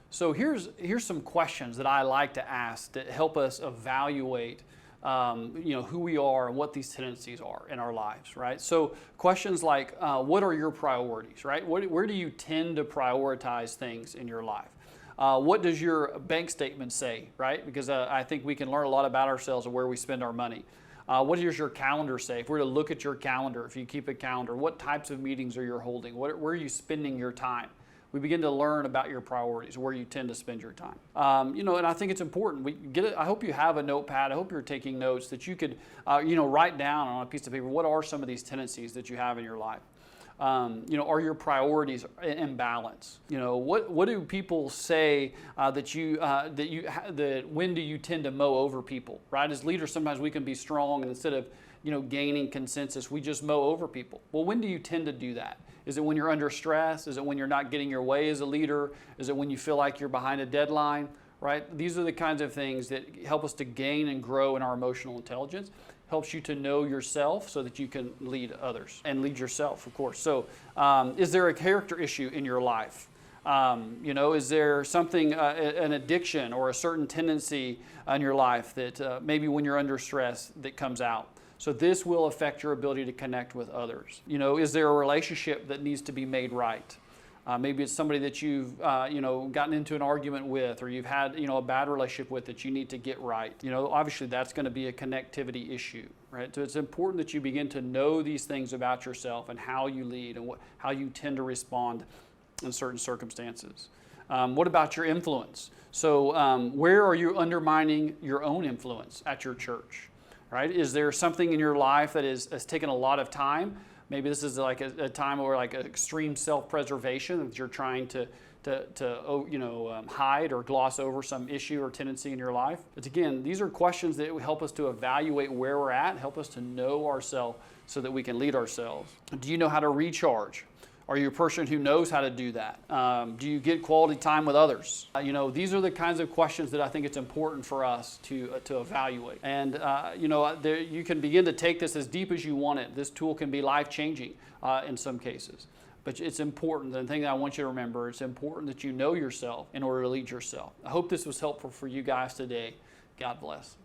So here's some questions that I like to ask that help us evaluate who we are and what these tendencies are in our lives, right? So questions like, what are your priorities, right? Where do you tend to prioritize things in your life? What does your bank statement say, right? Because I think we can learn a lot about ourselves and where we spend our money. What does your calendar say? If we're to look at your calendar, if you keep a calendar, what types of meetings are you holding? Where are you spending your time? We begin to learn about your priorities, where you tend to spend your time. And I think it's important. I hope you have a notepad. I hope you're taking notes that you could, write down on a piece of paper. What are some of these tendencies that you have in your life? Are your priorities in balance? What do people say that when do you tend to mow over people? Right? As leaders, sometimes we can be strong, and instead of gaining consensus, we just mow over people. Well, when do you tend to do that? Is it when you're under stress? Is it when you're not getting your way as a leader? Is it when you feel like you're behind a deadline? Right? These are the kinds of things that help us to gain and grow in our emotional intelligence. Helps you to know yourself so that you can lead others and lead yourself, of course. So is there a character issue in your life? Is there something, an addiction or a certain tendency in your life that maybe when you're under stress that comes out? So this will affect your ability to connect with others. Is there a relationship that needs to be made right? Maybe it's somebody that you've gotten into an argument with, or you've had a bad relationship with that you need to get right. Obviously that's going to be a connectivity issue, right? So it's important that you begin to know these things about yourself and how you lead and how you tend to respond in certain circumstances. What about your influence? So where are you undermining your own influence at your church? Right? Is there something in your life that has taken a lot of time? Maybe this is like a time where like extreme self-preservation that you're trying to hide or gloss over some issue or tendency in your life. But again, these are questions that help us to evaluate where we're at, help us to know ourselves so that we can lead ourselves. Do you know how to recharge? Are you a person who knows how to do that? Do you get quality time with others? These are the kinds of questions that I think it's important for us to evaluate. And you can begin to take this as deep as you want it. This tool can be life-changing in some cases. But it's important. The thing that I want you to remember, it's important that you know yourself in order to lead yourself. I hope this was helpful for you guys today. God bless.